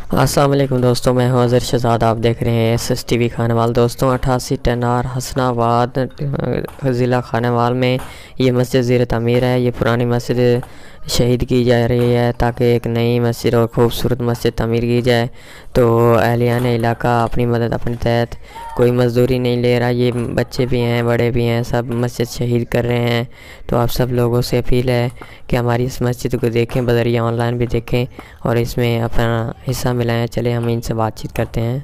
अस्सलाम वालेकुम दोस्तों, मैं हूं अज़र शहज़ाद। आप देख रहे हैं SSTV खानेवाल। दोस्तों 88 टनार हसनाबाद ज़िला खानेवाल में ये मस्जिद ज़ेर तमीर है। ये पुरानी मस्जिद शहीद की जा रही है ताकि एक नई मस्जिद और ख़ूबसूरत मस्जिद तमीर की जाए। तो अहलियान इलाका अपनी मदद अपने तहत कोई मज़दूरी नहीं ले रहा। ये बच्चे भी हैं, बड़े भी हैं, सब मस्जिद शहीद कर रहे हैं। तो आप सब लोगों से अपील है कि हमारी इस मस्जिद को देखें, बज़रिया ऑनलाइन भी देखें और इसमें अपना हिस्सा मिलाएं। चले हम इनसे बातचीत करते हैं।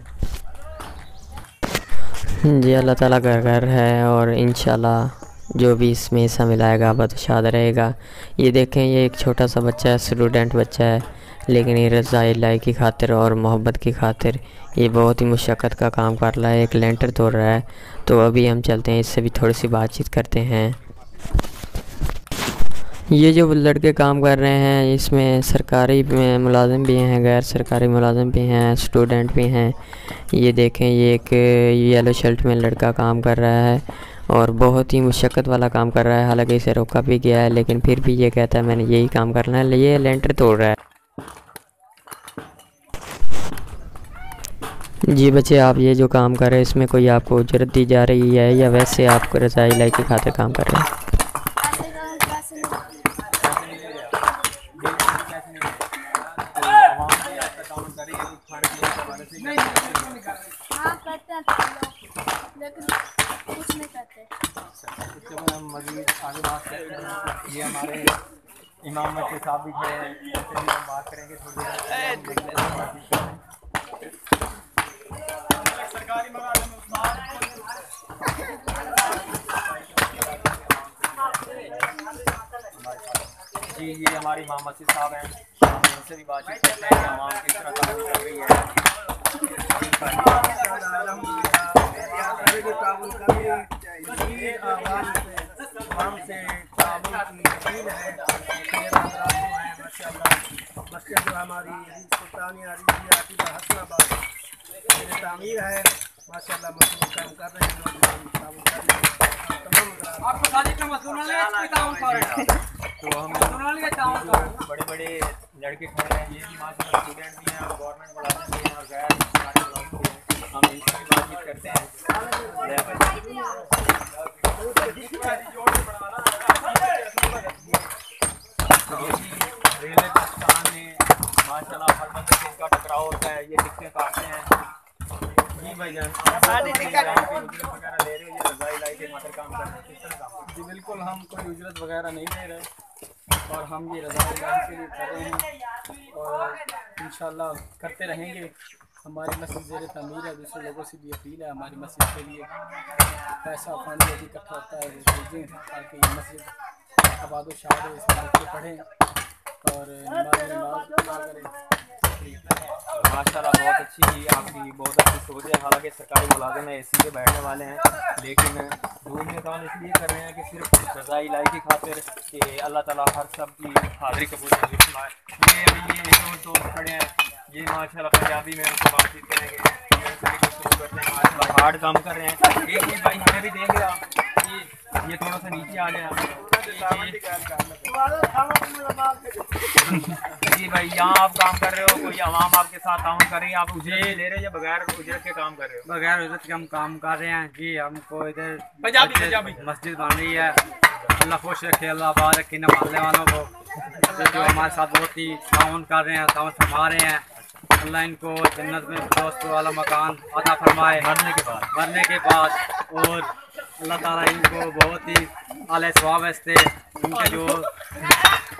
जी, अल्लाह ताला का घर है और इंशाल्लाह जो भी इसमें हिस्सा मिलाएगा बदशाद रहेगा। ये देखें, ये एक छोटा सा बच्चा है, स्टूडेंट बच्चा है, लेकिन ये रज़ा इलाही की खातिर और मोहब्बत की खातिर ये बहुत ही मुशक्क़त का काम कर रहा है, एक लेंटर तोड़ रहा है। तो अभी हम चलते हैं, इससे भी थोड़ी सी बातचीत करते हैं। ये जो लड़के काम कर रहे हैं इसमें सरकारी मुलाजिम भी हैं, गैर सरकारी मुलाजिम भी हैं, स्टूडेंट भी हैं। ये देखें, ये एक येलो शर्ट में लड़का काम कर रहा है और बहुत ही मुशक्क़त वाला काम कर रहा है। हालांकि इसे रोका भी गया है, लेकिन फिर भी ये कहता है मैंने यही काम करना है। ये लेंटर तोड़ रहा है। जी बच्चे, आप ये जो काम कर रहे हैं इसमें कोई आपको उजरत दी जा रही है या वैसे आपको रज़ा इलाही की खातिर काम कर रहे हैं? लेकिन कुछ नहीं करते। इसके बाद हम मज़ीद आगे बात करते हैं। ये हमारे इमाम के साहब भी खड़े हैं, उनसे भी हम बात करेंगे थोड़ी देर। सरकारी जी, ये हमारी इमाम मस्जिद साहब हैं, हम इनसे भी बातचीत करते हैं कि आवाम किस तरह काम कर रही है। मस्जिद जो हमारी सुल्तानिया हसनाबाद तामीर है, माशाल्लाह मजदूर काम कर रहे हैं। तो हम बड़े बड़े लड़के खड़े हैं, ये भी माशाल्लाह स्टूडेंट भी हैं और गवर्नमेंट मुलाजिम भी हैं और गैर सरकारी मुलाजिम भी हैं। हम इनसे भी बातचीत करते हैं। रेलवे पाकिस्तान में माशाल्लाह हर बंदे से इनका टकराव होता है, ये टिकटें काटते हैं। जी भाई जान, वगैरह ले रहे हो, ये रज़ा इलाही के खातिर काम कर रहे हैं, किस तरह काम? जी बिल्कुल, हम कोई उजरत वगैरह नहीं ले रहे और हम ये रज़ा इलाही के लिए कर रहे हैं और इंशाल्लाह करते रहेंगे। हमारी मस्जिद ज़ेर तमीर है, दूसरे लोगों से भी अपील है हमारी मस्जिद के लिए पैसा फंड यदि इकट्ठा होता है वो भेजें ताकि ये मस्जिद आबाद व शाद हो, इसमें बच्चे पढ़ें और नमाज अदा करें। माशाल्लाह बहुत अच्छी आपकी बहुत अच्छी सोच है। हालांकि सरकारी मुलाजिम है, AC पे बैठने वाले हैं, लेकिन दूर में काम इसलिए कर रहे हैं कि सिर्फ रज़ा इलाही की खातिर कि अल्लाह ताला हर सब की हाज़िरी कबूल फरमाए। ये अभी ये एक और दोस्त खड़े हैं, ये माशाल्लाह पंजाबी में उनको बातचीत करेंगे, माशाल्लाह हार्ड काम कर रहे हैं। एक ही भाई हमें भी देंगे आप, ये थोड़ा सा नीचे आ जाए। जी भाई, यहाँ आप काम कर रहे हो, कोई आवाम आपके साथ ताउन कर रही है, आप उजरत ले रहे हैं या बगैर उजरत के काम कर रहे हो? बगैर उजरत के हम काम कर रहे हैं। जी, हमको इधर मस्जिद बन रही है, अल्लाह खुश रखे, अल्लाह आबाद रखे इन मानने वालों को जो हमारे साथ बहुत ही ताउन कर रहे हैं, ताउन फरमा रहे हैं। अल्लाह इनको जन्नत में दोस्त वाला मकान अता फरमाए मरने के बाद और अल्लाह ताला इनको बहुत ही आले सवाब वास्ते इनके जो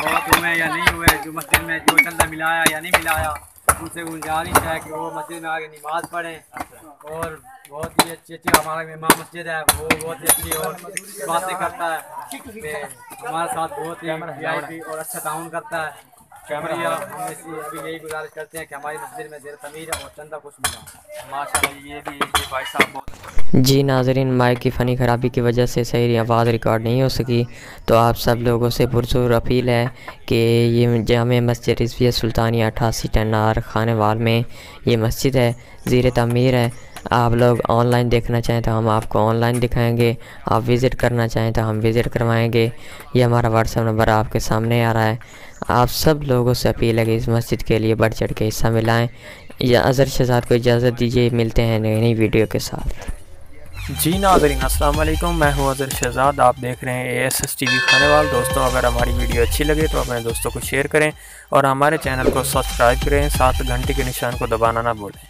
बहुत हुए या नहीं हुए, जो मस्जिद में जो चंदा मिलाया या नहीं मिलाया, उनसे गुजारिश है कि वो मस्जिद में आके नमाज़ पढ़ें। और बहुत ही अच्छी अच्छी हमारा इमाम मस्जिद है, वो बहुत ही अच्छी और बातें करता है, हमारे साथ बहुत ही VIP और अच्छा ताउन करता है। शुक्रिया। हम अभी यही गुजारिश करते हैं कि हमारी मस्जिद में ज़ेर तमीर है और चंदा कुछ मिला। माशाल्लाह, ये भी भाई साहब बहुत। जी नाज़रीन, माइक की फ़नी ख़राबी की वजह से सही आवाज़ रिकॉर्ड नहीं हो सकी, तो आप सब लोगों से पुरज़ोर अपील है कि ये जामे मस्जिद रिज़विया सुल्तानिया 88 टनार खानेवाल में ये मस्जिद है, ज़ेर तमीर है। आप लोग ऑनलाइन देखना चाहें तो हम आपको ऑनलाइन दिखाएंगे, आप विज़िट करना चाहें तो हम विज़िट करवाएंगे। ये हमारा व्हाट्सएप नंबर आपके सामने आ रहा है। आप सब लोगों से अपील है कि इस मस्जिद के लिए बढ़ चढ़ के हिस्सा मिलाएं। या अज़हर शहज़ाद को इजाज़त दीजिए। मिलते हैं नई नई वीडियो के साथ। जी नाज़रीन अस्सलाम वालेकुम, मैं हूँ अज़हर शहज़ाद, आप देख रहे हैं ASS TV खानेवाल। दोस्तों अगर हमारी वीडियो अच्छी लगे तो अपने दोस्तों को शेयर करें और हमारे चैनल को सब्सक्राइब करें, साथ घंटे के निशान को दबाना ना भूलें।